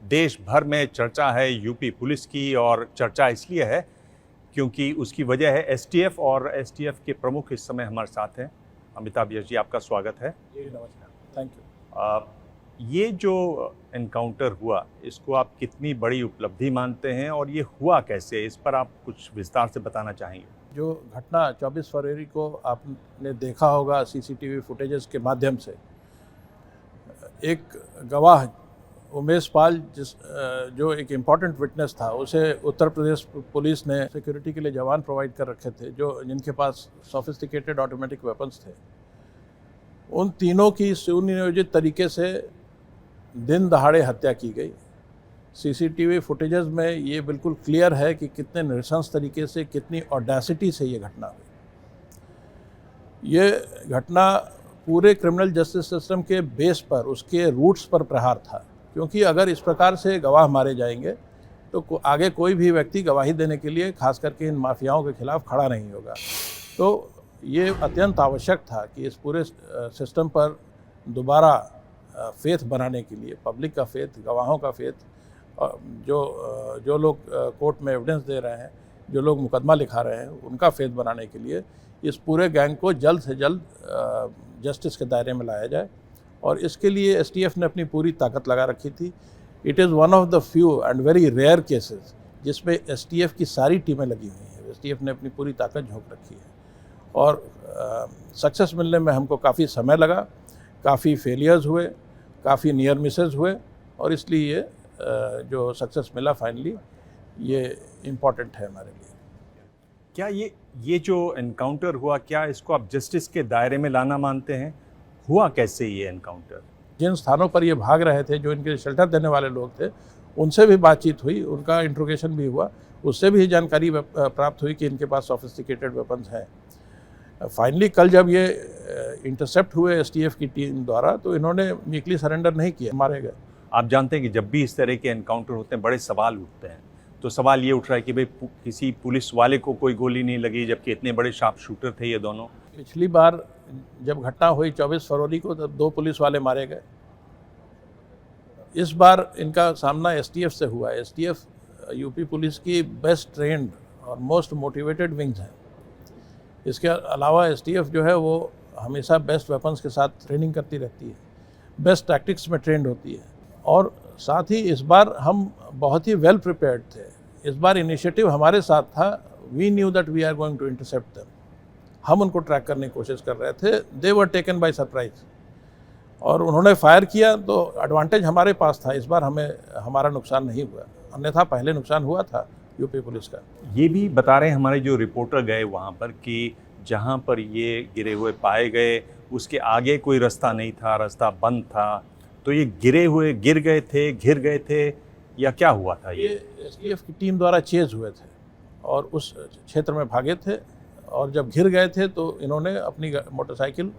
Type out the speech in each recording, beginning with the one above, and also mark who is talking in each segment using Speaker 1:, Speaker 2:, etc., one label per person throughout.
Speaker 1: देश भर में चर्चा है यूपी पुलिस की, और चर्चा इसलिए है क्योंकि उसकी वजह है एसटीएफ, और एसटीएफ के प्रमुख इस समय हमारे साथ हैं। अमिताभ यश जी, आपका स्वागत है।
Speaker 2: जी नमस्कार, थैंक यू।
Speaker 1: ये जो एनकाउंटर हुआ, इसको आप कितनी बड़ी उपलब्धि मानते हैं और ये हुआ कैसे, इस पर आप कुछ विस्तार से बताना चाहेंगे?
Speaker 2: जो घटना 24 फरवरी को आपने देखा होगा सीसीटीवी फुटेजेस के माध्यम से, एक गवाह उमेश पाल जो एक इम्पॉर्टेंट विटनेस था, उसे उत्तर प्रदेश पुलिस ने सिक्योरिटी के लिए जवान प्रोवाइड कर रखे थे जिनके पास सोफिस्टिकेटेड ऑटोमेटिक वेपन्स थे। उन तीनों की सुनियोजित तरीके से दिन दहाड़े हत्या की गई। सीसीटीवी फुटेजेस में ये बिल्कुल क्लियर है कि कितने नृशंस तरीके से, कितनी ऑडेसिटी से ये घटना हुई। ये घटना पूरे क्रिमिनल जस्टिस सिस्टम के बेस पर, उसके रूट्स पर प्रहार था, क्योंकि अगर इस प्रकार से गवाह मारे जाएंगे तो आगे कोई भी व्यक्ति गवाही देने के लिए, खास करके इन माफियाओं के खिलाफ, खड़ा नहीं होगा। तो ये अत्यंत आवश्यक था कि इस पूरे सिस्टम पर दोबारा फेथ बनाने के लिए, पब्लिक का फेथ, गवाहों का फेथ, जो लोग कोर्ट में एविडेंस दे रहे हैं, जो लोग मुकदमा लिखा रहे हैं, उनका फेथ बनाने के लिए इस पूरे गैंग को जल्द से जल्द जस्टिस के दायरे में लाया जाए। और इसके लिए एसटीएफ ने अपनी पूरी ताकत लगा रखी थी। It is one of the few and very rare cases जिसमें एसटीएफ की सारी टीमें लगी हुई हैं। एसटीएफ ने अपनी पूरी ताकत झोंक रखी है और सक्सेस मिलने में हमको काफ़ी समय लगा, काफ़ी फेलियर्स हुए, काफ़ी नियर मिसेस हुए, और इसलिए ये जो सक्सेस मिला फाइनली, ये इम्पॉर्टेंट है हमारे लिए।
Speaker 1: क्या ये जो एनकाउंटर हुआ, क्या इसको आप जस्टिस के दायरे में लाना मानते हैं? हुआ कैसे ये एनकाउंटर?
Speaker 2: जिन स्थानों पर ये भाग रहे थे, जो इनके शेल्टर देने वाले लोग थे, उनसे भी बातचीत हुई, उनका इंट्रोगेशन भी हुआ, उससे भी जानकारी प्राप्त हुई कि इनके पास सोफिस्टिकेटेड वेपन्स हैं। फाइनली कल जब ये इंटरसेप्ट हुए एसटीएफ की टीम द्वारा, तो इन्होंने मीकली सरेंडर नहीं किया, मारे गए।
Speaker 1: आप जानते हैं कि जब भी इस तरह के एनकाउंटर होते हैं, बड़े सवाल उठते हैं। तो सवाल ये उठ रहा है कि भाई किसी पुलिस वाले को कोई गोली नहीं लगी, जबकि इतने बड़े शार्प शूटर थे ये दोनों।
Speaker 2: पिछली बार जब घटना हुई 24 फरवरी को, तब 2 पुलिस वाले मारे गए। इस बार इनका सामना एसटीएफ से हुआ। एसटीएफ यूपी पुलिस की बेस्ट ट्रेंड और मोस्ट मोटिवेटेड विंग्स है। इसके अलावा एसटीएफ जो है वो हमेशा बेस्ट वेपन्स के साथ ट्रेनिंग करती रहती है, बेस्ट टैक्टिक्स में ट्रेंड होती है, और साथ ही इस बार हम बहुत ही वेल प्रिपेयर्ड थे। इस बार इनिशिएटिव हमारे साथ था। We knew that we are going to intercept them. हम उनको ट्रैक करने की कोशिश कर रहे थे। They were taken by surprise, और उन्होंने फायर किया, तो एडवांटेज हमारे पास था। इस बार हमारा नुकसान नहीं हुआ, अन्यथा पहले नुकसान हुआ था यूपी पुलिस का।
Speaker 1: ये भी बता रहे हैं हमारे जो रिपोर्टर गए वहाँ पर कि जहाँ पर ये गिरे हुए पाए गए, उसके आगे कोई रास्ता नहीं था, रास्ता बंद था। तो ये गिर गए थे या क्या हुआ था? ये
Speaker 2: एसटीएफ की टीम द्वारा चेज हुए थे और उस क्षेत्र में भागे थे, और जब घिर गए थे तो इन्होंने अपनी मोटरसाइकिल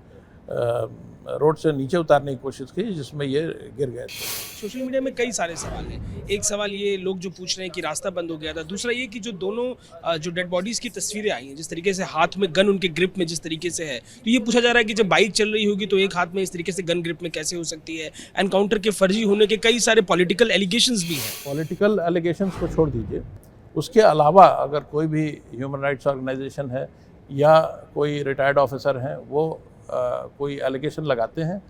Speaker 2: रोड से नीचे उतारने की कोशिश की, जिसमें ये गिर गए थे।
Speaker 3: सोशल मीडिया में कई सारे सवाल हैं। एक सवाल ये लोग जो पूछ रहे हैं कि रास्ता बंद हो गया था। दूसरा ये कि जो दोनों जो डेड बॉडीज़ की तस्वीरें आई हैं, जिस तरीके से हाथ में गन उनके ग्रिप में जिस तरीके से है, तो ये पूछा जा रहा है कि जब बाइक चल रही होगी तो एक हाथ में इस तरीके से गन ग्रिप में कैसे हो सकती है? एनकाउंटर के फर्जी होने के कई सारे पॉलिटिकल एलिगेशंस भी हैं।
Speaker 2: पॉलिटिकल एलिगेशंस को छोड़ दीजिए, उसके अलावा अगर कोई भी ह्यूमन राइट्स ऑर्गेनाइजेशन है या कोई रिटायर्ड ऑफिसर हैं, वो कोई एलिगेशन लगाते हैं,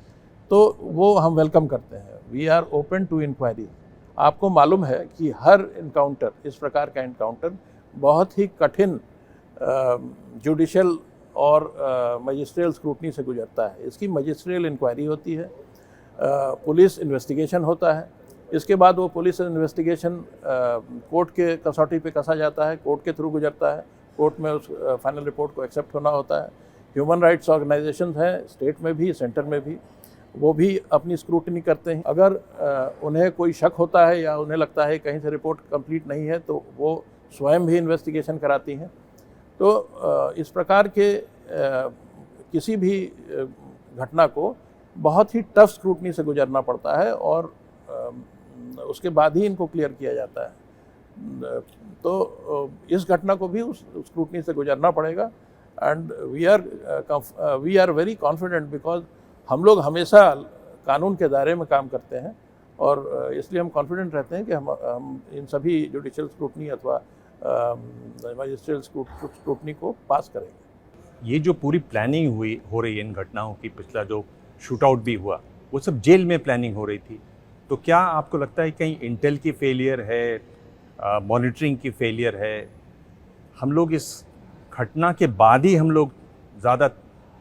Speaker 2: तो वो हम वेलकम करते हैं। We are open to inquiry. आपको मालूम है कि हर इनकाउंटर, इस प्रकार का इनकाउंटर, बहुत ही कठिन जुडिशियल और मजिस्ट्रियल स्क्रूटनी से गुजरता है। इसकी मजिस्ट्रियल इंक्वायरी होती है, पुलिस इन्वेस्टिगेशन होता है, इसके बाद वो पुलिस इन्वेस्टिगेशन कोर्ट के कसौटी पे कसा जाता है, कोर्ट के थ्रू गुजरता है, कोर्ट में उस फाइनल रिपोर्ट को एक्सेप्ट होना होता है। ह्यूमन राइट्स ऑर्गेनाइजेशंस हैं, स्टेट में भी, सेंटर में भी, वो भी अपनी स्क्रूटनी करते हैं। अगर उन्हें कोई शक होता है या उन्हें लगता है कहीं से रिपोर्ट कंप्लीट नहीं है, तो वो स्वयं भी इन्वेस्टिगेशन कराती हैं। तो इस प्रकार के किसी भी घटना को बहुत ही टफ स्क्रूटनी से गुजरना पड़ता है, और उसके बाद ही इनको क्लियर किया जाता है। तो इस घटना को भी उस स्क्रूटनी से गुजरना पड़ेगा। And we are very confident, because हम लोग हमेशा कानून के दायरे में काम करते हैं और इसलिए हम कॉन्फिडेंट रहते हैं कि हम इन सभी जुडिशियल स्क्रूटनी अथवा मजिस्ट्रियल स्क्रूटनी को पास करेंगे।
Speaker 1: ये जो पूरी प्लानिंग हो रही है इन घटनाओं की, पिछला जो शूट आउट भी हुआ वो सब जेल में प्लानिंग हो रही थी, तो क्या आपको लगता है कहीं इंटेल की फेलियर है, मॉनिटरिंग की फेलियर है? हम लोग इस घटना के बाद ही हम लोग ज़्यादा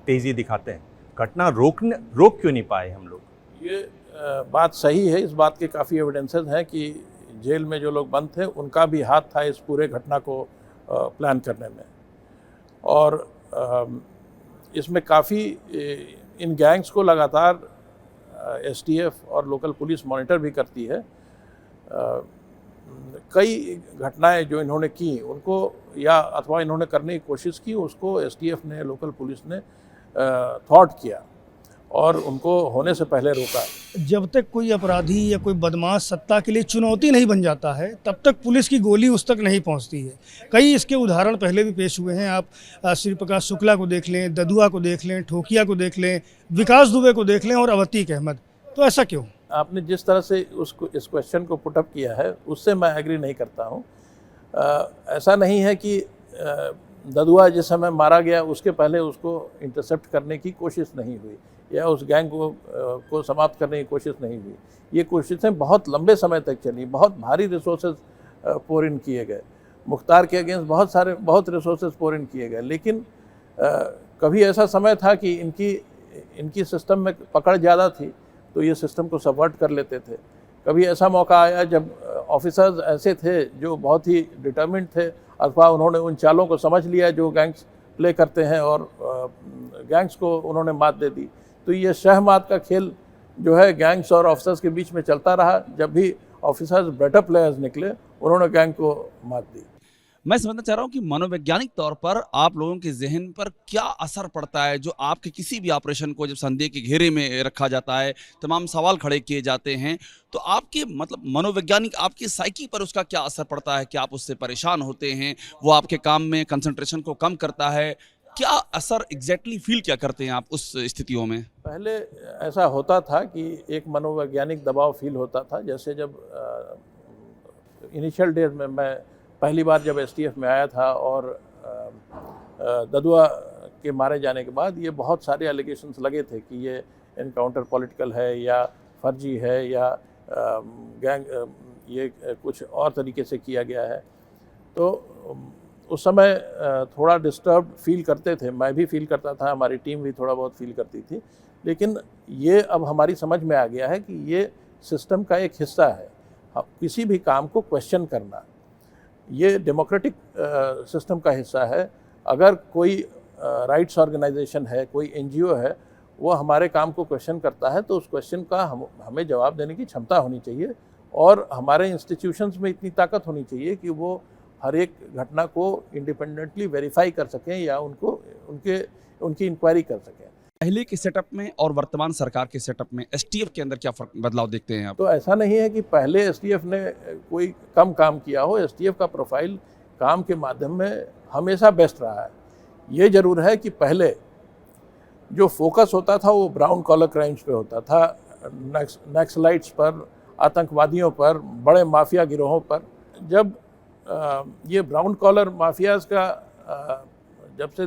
Speaker 1: तेज़ी दिखाते हैं, घटना रोक क्यों नहीं पाए हम लोग?
Speaker 2: ये बात सही है, इस बात के काफ़ी एविडेंसेस हैं कि जेल में जो लोग बंद थे उनका भी हाथ था इस पूरे घटना को प्लान करने में, और इसमें काफ़ी इन गैंग्स को लगातार एसटीएफ और लोकल पुलिस मॉनिटर भी करती है। कई घटनाएं जो इन्होंने की उनको या अथवा इन्होंने करने की कोशिश की, उसको एसटीएफ ने, लोकल पुलिस ने थॉट किया और उनको होने से पहले रोका।
Speaker 4: जब तक कोई अपराधी या कोई बदमाश सत्ता के लिए चुनौती नहीं बन जाता है तब तक पुलिस की गोली उस तक नहीं पहुंचती है। कई इसके उदाहरण पहले भी पेश हुए हैं। आप श्री प्रकाश शुक्ला को देख लें, ददुआ को देख लें, ठोकिया को देख लें, विकास दुबे को देख लें और अवतीक अहमद। तो ऐसा क्यों? आपने
Speaker 2: जिस तरह से इस क्वेश्चन को पुटअप किया है उससे मैं एग्री नहीं करता हूँ। ऐसा नहीं है कि ददुआ जिस समय मारा गया उसके पहले उसको इंटरसेप्ट करने की कोशिश नहीं हुई या उस गैंग को समाप्त करने की कोशिश नहीं हुई। ये कोशिशें बहुत लंबे समय तक चली, बहुत भारी रिसोर्सेज पोर इन किए गए, मुख्तार के अगेंस्ट बहुत रिसोर्सेज पोर इन किए गए, लेकिन कभी ऐसा समय था कि इनकी सिस्टम में पकड़ ज़्यादा थी तो ये सिस्टम को सबवर्ट कर लेते थे। कभी ऐसा मौका आया जब ऑफिसर्स ऐसे थे जो बहुत ही डिटर्मिन्ड थे अथवा उन्होंने उन चालों को समझ लिया जो गैंग्स प्ले करते हैं और गैंग्स को उन्होंने मात दे दी। तो ये शहमात का खेल जो है गैंग्स और ऑफिसर्स के बीच में चलता रहा। जब भी ऑफिसर्स बेटर प्लेयर्स निकले उन्होंने गैंग को मात दी।
Speaker 5: मैं समझना चाह रहा हूँ कि मनोवैज्ञानिक तौर पर आप लोगों के जहन पर क्या असर पड़ता है जो आपके किसी भी ऑपरेशन को जब संदेह के घेरे में रखा जाता है, तमाम सवाल खड़े किए जाते हैं, तो आपके मतलब मनोवैज्ञानिक आपकी साइकी पर उसका क्या असर पड़ता है? कि आप उससे परेशान होते हैं, वो आपके काम में कंसंट्रेशन को कम करता है? क्या असर एग्जैक्टली फील क्या करते हैं आप उस स्थितियों में?
Speaker 2: पहले ऐसा होता था कि एक मनोवैज्ञानिक दबाव फील होता था। जैसे जब इनिशियल डेज में मैं पहली बार जब एसटीएफ में आया था और ददुआ के मारे जाने के बाद ये बहुत सारे एलिगेशंस लगे थे कि ये एनकाउंटर पॉलिटिकल है या फर्जी है या गैंग ये कुछ और तरीके से किया गया है। तो उस समय थोड़ा डिस्टर्ब फील करते थे, मैं भी फील करता था, हमारी टीम भी थोड़ा बहुत फील करती थी, लेकिन ये अब हमारी समझ में आ गया है कि ये सिस्टम का एक हिस्सा है। किसी भी काम को क्वेश्चन करना ये डेमोक्रेटिक सिस्टम का हिस्सा है। अगर कोई राइट्स ऑर्गेनाइजेशन है, कोई एनजीओ है, वो हमारे काम को क्वेश्चन करता है तो उस क्वेश्चन का हमें जवाब देने की क्षमता होनी चाहिए और हमारे इंस्टीट्यूशंस में इतनी ताकत होनी चाहिए कि वो हर एक घटना को इंडिपेंडेंटली वेरीफाई कर सकें या उनकी इंक्वायरी कर सकें।
Speaker 5: पहले के सेटअप में और वर्तमान सरकार के सेटअप में एसटीएफ के अंदर क्या बदलाव देखते हैं आप?
Speaker 2: तो ऐसा नहीं है कि पहले एसटीएफ ने कोई कम काम किया हो। एसटीएफ का प्रोफाइल काम के माध्यम में हमेशा बेस्ट रहा है। ये जरूर है कि पहले जो फोकस होता था वो ब्राउन कॉलर क्राइम्स पे होता था, नक्सलाइट्स पर, आतंकवादियों पर, बड़े माफिया गिरोहों पर। जब ये ब्राउन कॉलर माफियाज का जब से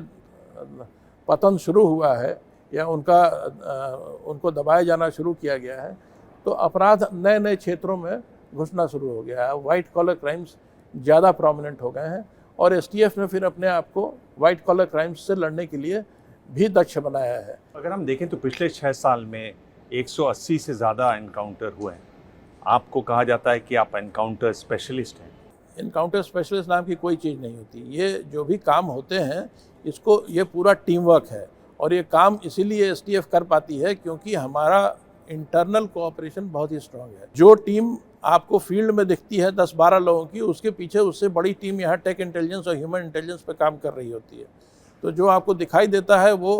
Speaker 2: पतन शुरू हुआ है या उनको दबाया जाना शुरू किया गया है तो अपराध नए नए क्षेत्रों में घुसना शुरू हो गया है। वाइट कॉलर क्राइम्स ज़्यादा प्रोमिनेंट हो गए हैं और एसटीएफ ने फिर अपने आप को वाइट कॉलर क्राइम्स से लड़ने के लिए भी दक्ष बनाया है।
Speaker 1: अगर हम देखें तो पिछले 6 साल में 180 से ज़्यादा एनकाउंटर हुए हैं। आपको कहा जाता है कि आप एनकाउंटर स्पेशलिस्ट हैं।
Speaker 2: एनकाउंटर स्पेशलिस्ट नाम की कोई चीज़ नहीं होती। ये जो भी काम होते हैं इसको ये पूरा टीम वर्क है और ये काम इसीलिए एसटीएफ कर पाती है क्योंकि हमारा इंटरनल कोऑपरेशन बहुत ही स्ट्रांग है। जो टीम आपको फील्ड में दिखती है 10-12 लोगों की, उसके पीछे उससे बड़ी टीम यहाँ टेक इंटेलिजेंस और ह्यूमन इंटेलिजेंस पे काम कर रही होती है। तो जो आपको दिखाई देता है वो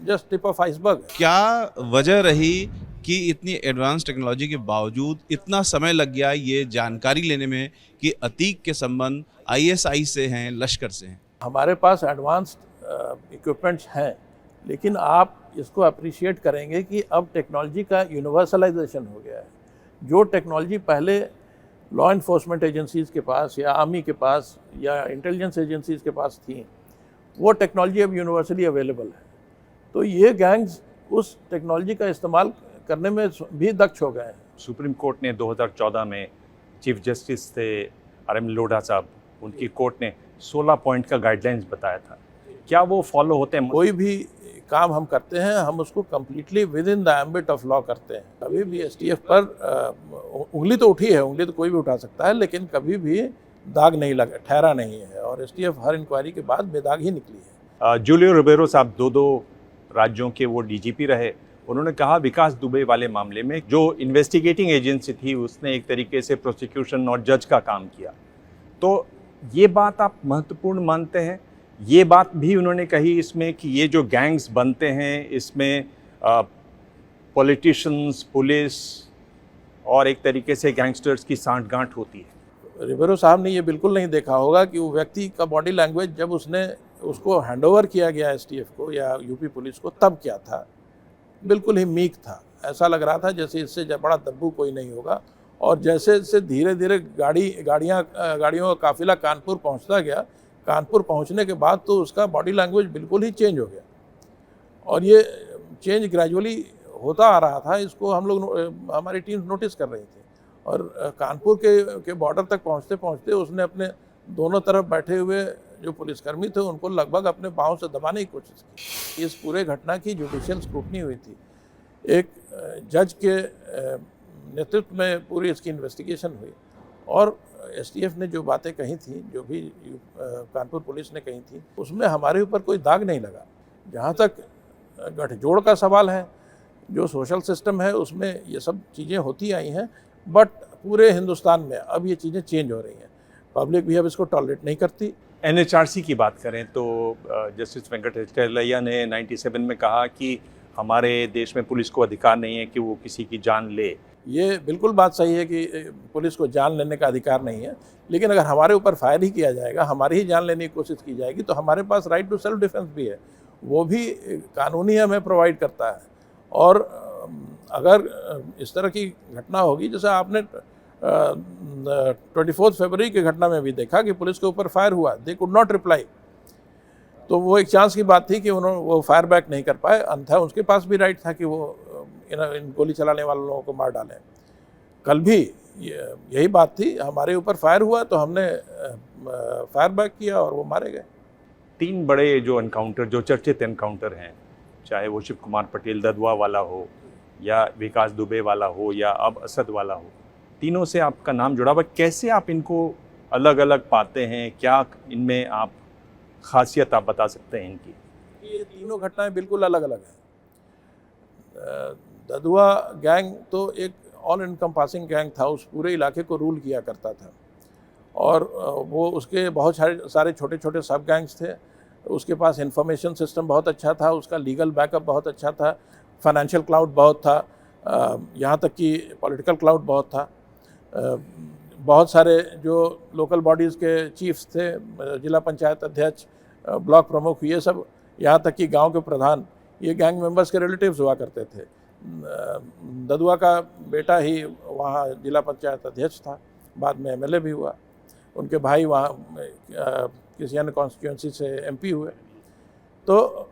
Speaker 2: जस्ट टिप ऑफ आइसबर्ग।
Speaker 6: क्या वजह रही कि इतनी एडवांस टेक्नोलॉजी के बावजूद इतना समय लग गया ये जानकारी लेने में कि अतीक के संबंध आईएसआई से हैं, लश्कर से हैं?
Speaker 2: हमारे पास एडवांस्ड इक्विपमेंट्स हैं, लेकिन आप इसको अप्रिशिएट करेंगे कि अब टेक्नोलॉजी का यूनिवर्सलाइजेशन हो गया है। जो टेक्नोलॉजी पहले लॉ इन्फोर्समेंट एजेंसीज़ के पास या आर्मी के पास या इंटेलिजेंस एजेंसीज़ के पास थी, वो टेक्नोलॉजी अब यूनिवर्सली अवेलेबल है। तो ये गैंग्स उस टेक्नोलॉजी का इस्तेमाल करने में भी दक्ष हो गए हैं।
Speaker 1: सुप्रीम कोर्ट ने 2014 में चीफ जस्टिस थे RM लोढ़ा साहब, उनकी कोर्ट ने 16 पॉइंट का गाइडलाइंस बताया था। क्या वो फॉलो होते हैं?
Speaker 2: कोई भी काम हम करते हैं हम उसको completely with in the ambit of law करते हैं। कभी भी STF पर उंगली तो उठी है, उंगली तो कोई भी उठा सकता है, लेकिन कभी भी दाग नहीं लगा, ठहरा नहीं है, और STF हर इंक्वायरी के बाद बेदाग ही निकली है।
Speaker 1: जूलियो रिबेरो साहब दो राज्यों के वो DGP रहे। उन्होंने कहा विकास दुबे वाले मामले में जो इन्वेस्टिगेटिंग एजेंसी थी उसने एक तरीके से प्रोसिक्यूशन और जज का काम किया। तो ये बात आप महत्वपूर्ण मानते हैं? ये बात भी उन्होंने कही इसमें कि ये जो गैंग्स बनते हैं इसमें पॉलिटिशियंस, पुलिस और एक तरीके से गैंगस्टर्स की सांठगांठ होती है।
Speaker 2: रिबेरो साहब ने ये बिल्कुल नहीं देखा होगा कि वो व्यक्ति का बॉडी लैंग्वेज जब उसको हैंडओवर किया गया STF को या यूपी पुलिस को, तब क्या था। बिल्कुल ही मीक था, ऐसा लग रहा था जैसे इससे बड़ा दब्बू कोई नहीं होगा। और जैसे जैसे धीरे धीरे गाड़ियों का काफिला कानपुर पहुंचता गया, कानपुर पहुंचने के बाद तो उसका बॉडी लैंग्वेज बिल्कुल ही चेंज हो गया, और ये चेंज ग्रेजुअली होता आ रहा था। इसको हम लोग, हमारी टीम नोटिस कर रही थी, और कानपुर के बॉर्डर तक पहुंचते पहुंचते उसने अपने दोनों तरफ बैठे हुए जो पुलिसकर्मी थे उनको लगभग अपने पाँव से दबाने की कोशिश की। इस पूरे घटना की जुडिशियल स्क्रूटनी हुई थी, एक जज के नेतृत्व में पूरी इसकी इन्वेस्टिगेशन हुई, और STF ने जो बातें कही थी, जो भी कानपुर पुलिस ने कही थी, उसमें हमारे ऊपर कोई दाग नहीं लगा। जहाँ तक गठजोड़ का सवाल है, जो सोशल सिस्टम है उसमें ये सब चीज़ें होती आई हैं, बट पूरे हिंदुस्तान में अब ये चीज़ें चेंज हो रही हैं। पब्लिक भी अब इसको टॉलरेट नहीं करती।
Speaker 1: NHRC की बात करें तो जस्टिस वेंकटेश्वरैया ने 97 में कहा कि हमारे देश में पुलिस को अधिकार नहीं है कि वो किसी की जान ले।
Speaker 2: ये बिल्कुल बात सही है कि पुलिस को जान लेने का अधिकार नहीं है, लेकिन अगर हमारे ऊपर फायर ही किया जाएगा, हमारी ही जान लेने की कोशिश की जाएगी, तो हमारे पास राइट टू सेल्फ डिफेंस भी है, वो भी कानूनी हमें प्रोवाइड करता है। और अगर इस तरह की घटना होगी, जैसे आपने 24 फरवरी की घटना में भी देखा कि पुलिस के ऊपर फायर हुआ, दे कुड नॉट रिप्लाई, तो वो एक चांस की बात थी कि वो फायर बैक नहीं कर पाए, अन्यथा उसके पास भी राइट था कि वो इन गोली चलाने वाले लोगों को मार डालें। कल भी यही बात थी, हमारे ऊपर फायर हुआ तो हमने फायर बैक किया और वो मारे गए।
Speaker 1: 3 बड़े जो एनकाउंटर, जो चर्चित एनकाउंटर हैं, चाहे वो शिव कुमार पटेल ददुआ वाला हो या विकास दुबे वाला हो या अब असद वाला हो, तीनों से आपका नाम जुड़ा हुआ। कैसे आप इनको अलग अलग पाते हैं? क्या इनमें आप खासियत आप बता सकते हैं इनकी?
Speaker 2: ये तीनों घटनाएं बिल्कुल अलग अलग हैं। ददुआ गैंग तो एक ऑल इनकम्पासिंग गैंग था, उस पूरे इलाके को रूल किया करता था, और वो उसके बहुत सारे छोटे छोटे सब गैंग्स थे। उसके पास इंफॉर्मेशन सिस्टम बहुत अच्छा था, उसका लीगल बैकअप बहुत अच्छा था, फाइनेंशियल क्लाउड बहुत था, यहाँ तक कि पॉलिटिकल क्लाउड बहुत था। बहुत सारे जो लोकल बॉडीज़ के चीफ्स थे, जिला पंचायत अध्यक्ष, ब्लॉक प्रमुख, ये सब, यहाँ तक कि गांव के प्रधान, ये गैंग मेंबर्स के रिलेटिव्स हुआ करते थे। ददुआ का बेटा ही वहाँ जिला पंचायत अध्यक्ष था, बाद में MLA भी हुआ, उनके भाई वहाँ किसी अन्य कॉन्स्टिट्यूंसी से MP हुए। तो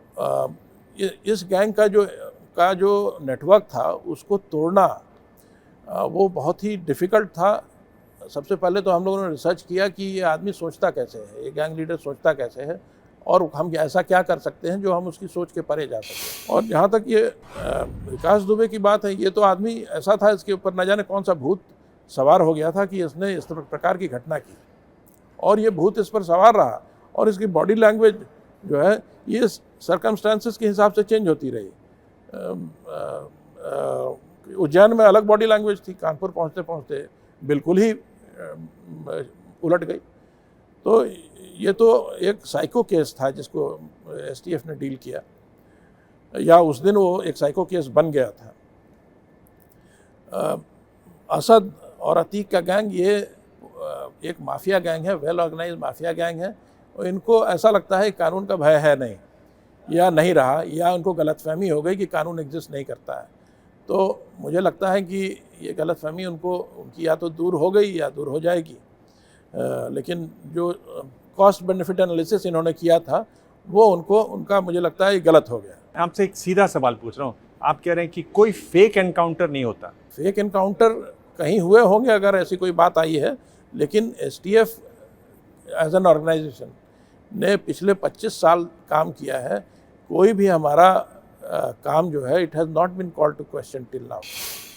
Speaker 2: इस गैंग का जो नेटवर्क था उसको तोड़ना वो बहुत ही डिफ़िकल्ट था। सबसे पहले तो हम लोगों ने रिसर्च किया कि ये आदमी सोचता कैसे है, ये गैंग लीडर सोचता कैसे है, और हम ऐसा क्या कर सकते हैं जो हम उसकी सोच के परे जा सकें। और जहाँ तक ये विकास दुबे की बात है, ये तो आदमी ऐसा था, इसके ऊपर न जाने कौन सा भूत सवार हो गया था कि इसने इस प्रकार की घटना की, और ये भूत इस पर सवार रहा, और इसकी बॉडी लैंग्वेज जो है ये सर्कमस्टांसेस के हिसाब से चेंज होती रही। उज्जैन में अलग बॉडी लैंग्वेज थी, कानपुर पहुँचते पहुँचते बिल्कुल ही उलट गई। तो ये तो एक साइको केस था जिसको STF ने डील किया, या उस दिन वो एक साइको केस बन गया था। असद और अतीक का गैंग ये एक माफिया गैंग है, वेल ऑर्गेनाइज माफिया गैंग है, और इनको ऐसा लगता है कानून का भय है नहीं, या नहीं रहा, या उनको गलतफहमी हो गई कि कानून एग्जिस्ट नहीं करता है। तो मुझे लगता है कि ये गलतफहमी उनकी या तो दूर हो गई या दूर हो जाएगी। लेकिन जो कॉस्ट बेनिफिट एनालिसिस इन्होंने किया था वो उनका मुझे लगता है गलत हो गया।
Speaker 1: आपसे एक सीधा सवाल पूछ रहा हूँ, आप कह रहे हैं कि कोई फेक एनकाउंटर नहीं होता।
Speaker 2: फेक एनकाउंटर कहीं हुए होंगे अगर ऐसी कोई बात आई है, लेकिन एसटीएफ एज एन ऑर्गेनाइजेशन ने पिछले 25 साल काम किया है। कोई भी हमारा काम जो है it has not been called to question till now.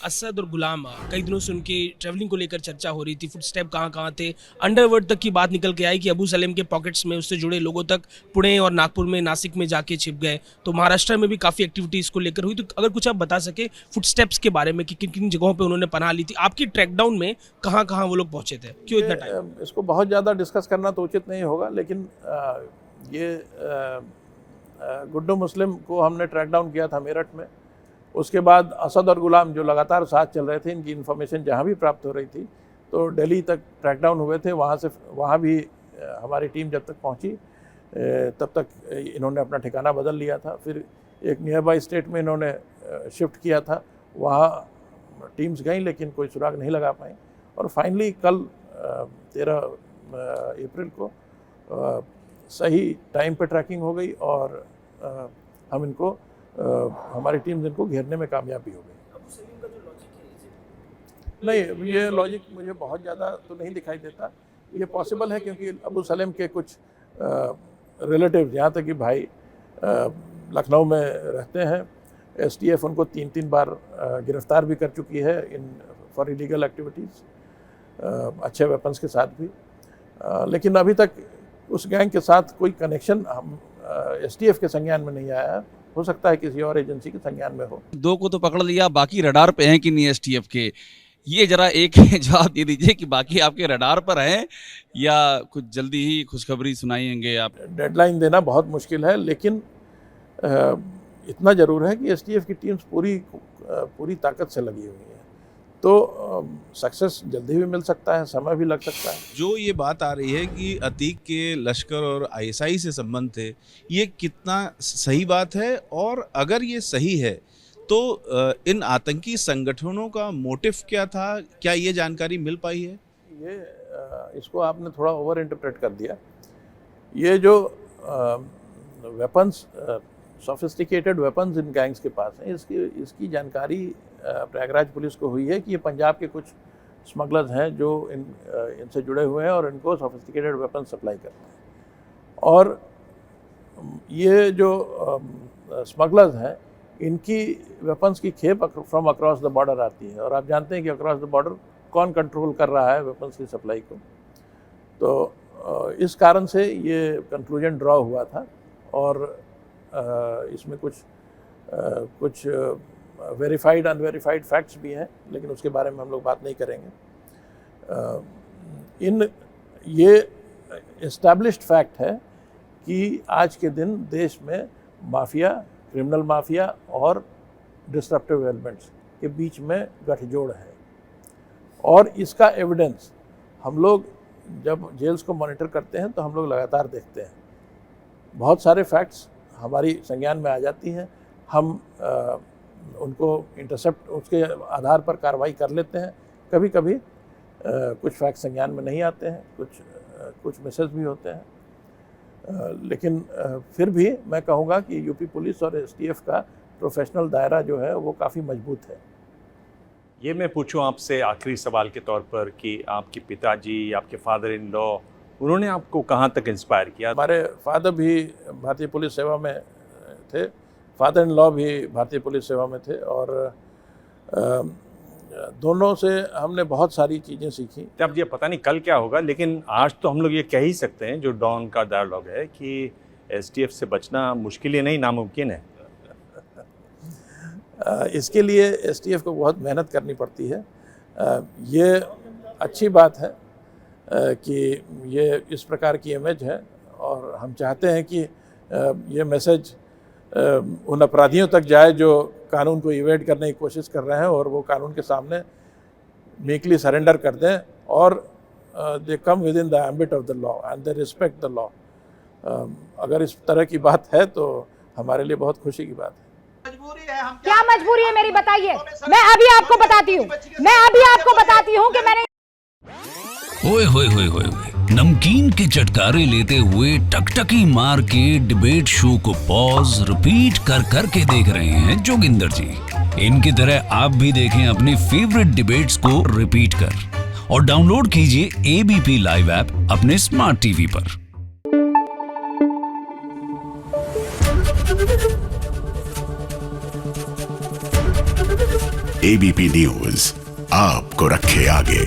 Speaker 3: Asad और गुलाम कई दिनों से उनके ट्रैवलिंग को लेकर चर्चा हो रही थी, फुटस्टेप कहाँ थे, अंडरवर्ल्ड तक की बात निकल के आई कि अबू सलेम के पॉकेट्स में उससे जुड़े लोगों तक पुणे और नागपुर में, नासिक में जाके छिप गए। तो महाराष्ट्र में भी काफ़ी एक्टिविटी इसको लेकर हुई। तो अगर कुछ आप बता सके फुटस्टेप्स के बारे में कि किन किन जगहों पर उन्होंने पनाह ली थी, आपकी ट्रैकडाउन में कहाँ कहाँ वो लोग पहुँचे थे, क्यों इतना टाइम?
Speaker 2: इसको बहुत ज़्यादा डिस्कस करना तो उचित नहीं होगा, लेकिन ये गुड्डू मुस्लिम को हमने ट्रैक डाउन किया था मेरठ में। उसके बाद असद और गुलाम जो लगातार साथ चल रहे थे, इनकी इन्फॉर्मेशन जहाँ भी प्राप्त हो रही थी तो दिल्ली तक ट्रैक डाउन हुए थे। वहाँ भी हमारी टीम जब तक पहुँची तब तक इन्होंने अपना ठिकाना बदल लिया था। फिर एक नियर बाई स्टेट में इन्होंने शिफ्ट किया था, वहाँ टीम्स गई लेकिन कोई सुराग नहीं लगा पाई। और फाइनली कल 13 अप्रैल को सही टाइम पे ट्रैकिंग हो गई और हम इनको हमारी टीम इनको घेरने में कामयाबी हो गई। नहीं, ये लॉजिक मुझे बहुत ज़्यादा तो नहीं दिखाई देता। ये पॉसिबल है क्योंकि अबू सलेम के कुछ रिलेटिव, यहाँ तक कि भाई लखनऊ में रहते हैं। एसटीएफ उनको 3 बार गिरफ्तार भी कर चुकी है फॉर इलीगल एक्टिविटीज़, अच्छे वेपन्स के साथ भी। लेकिन अभी तक उस गैंग के साथ कोई कनेक्शन हम एसटीएफ के संज्ञान में नहीं आया है। हो सकता है किसी और एजेंसी के संज्ञान में हो।
Speaker 5: 2 को तो पकड़ लिया, बाकी रडार पे हैं कि नहीं एसटीएफ के? ये जरा एक जवाब दे दीजिए कि बाकी आपके रडार पर हैं या कुछ जल्दी ही खुशखबरी सुनाएंगे आप?
Speaker 2: डेडलाइन देना बहुत मुश्किल है, लेकिन इतना ज़रूर है कि एसटीएफ की टीम्स पूरी ताकत से लगी हुई है। तो सक्सेस जल्दी भी मिल सकता है, समय भी लग सकता है।
Speaker 6: जो ये बात आ रही है कि अतीक के लश्कर और आईएसआई से संबंध थे, ये कितना सही बात है? और अगर ये सही है तो इन आतंकी संगठनों का मोटिव क्या था? क्या ये जानकारी मिल पाई है?
Speaker 2: इसको आपने थोड़ा ओवर इंटरप्रेट कर दिया। ये जो वेपन्स, सोफिस्टिकेटेड वेपन्स इन गैंग्स के पास हैं, इसकी जानकारी प्रयागराज पुलिस को हुई है कि ये पंजाब के कुछ स्मगलर्स हैं जो इनसे जुड़े हुए हैं और इनको सोफिस्टिकेटेड वेपन सप्लाई करते हैं। और ये जो स्मगलर्स हैं, इनकी वेपन्स की खेप फ्रॉम अक्रॉस द बॉर्डर आती है। और आप जानते हैं कि अक्रॉस द बॉर्डर कौन कंट्रोल कर रहा है वेपन्स की सप्लाई को। तो इस कारण से ये कंक्लूजन ड्रॉ हुआ था। और इसमें कुछ वेरीफाइड अनवेरीफाइड फैक्ट्स भी हैं, लेकिन उसके बारे में हम लोग बात नहीं करेंगे। ये एस्टैब्लिश्ड फैक्ट है कि आज के दिन देश में माफिया, क्रिमिनल माफिया और डिस्ट्रप्टिव एलिमेंट्स के बीच में गठजोड़ है। और इसका एविडेंस हम लोग जब जेल्स को मॉनिटर करते हैं तो हम लोग लगातार देखते हैं। बहुत सारे फैक्ट्स हमारी संज्ञान में आ जाती हैं, हम उनको इंटरसेप्ट, उसके आधार पर कार्रवाई कर लेते हैं। कभी कभी कुछ फैक्ट संज्ञान में नहीं आते हैं, कुछ मिसेस भी होते हैं। लेकिन फिर भी मैं कहूँगा कि यूपी पुलिस और एसटीएफ का प्रोफेशनल दायरा जो है वो काफ़ी मजबूत है।
Speaker 1: ये मैं पूछूं आपसे आखिरी सवाल के तौर पर कि आपके पिताजी, आपके फादर इन लॉ, उन्होंने आपको कहाँ तक इंस्पायर किया?
Speaker 2: हमारे फादर भी भारतीय पुलिस सेवा में थे, फादर इन लॉ भी भारतीय पुलिस सेवा में थे और दोनों से हमने बहुत सारी चीज़ें सीखी।
Speaker 1: अब ये पता नहीं कल क्या होगा, लेकिन आज तो हम लोग ये कह ही सकते हैं, जो डॉन का डायलॉग है, कि एसटीएफ से बचना मुश्किल ही नहीं, नामुमकिन है।
Speaker 2: इसके लिए एसटीएफ को बहुत मेहनत करनी पड़ती है। ये अच्छी बात है कि ये इस प्रकार की इमेज है और हम चाहते हैं कि ये मैसेज उन अपराधियों तक जाए जो कानून को इवेड करने की कोशिश कर रहे हैं और वो कानून के सामने मीकली सरेंडर कर दें और they come within the ambit of the law and they respect the law. अगर इस तरह की बात है तो हमारे लिए बहुत खुशी की बात है।
Speaker 7: मजबूरी है क्या मजबूरी है मेरी, बताइए। मैं अभी आपको बताती हूँ कि मैंने
Speaker 8: ओए होए होए होए होए, नमकीन के चटकारे लेते हुए टकटकी मार के डिबेट शो को पॉज रिपीट कर कर के देख रहे हैं जोगिंदर जी। इनकी तरह आप भी देखें अपनी फेवरेट डिबेट्स को रिपीट कर और डाउनलोड कीजिए एबीपी लाइव ऐप अपने स्मार्ट टीवी पर।
Speaker 9: एबीपी न्यूज आपको रखे आगे।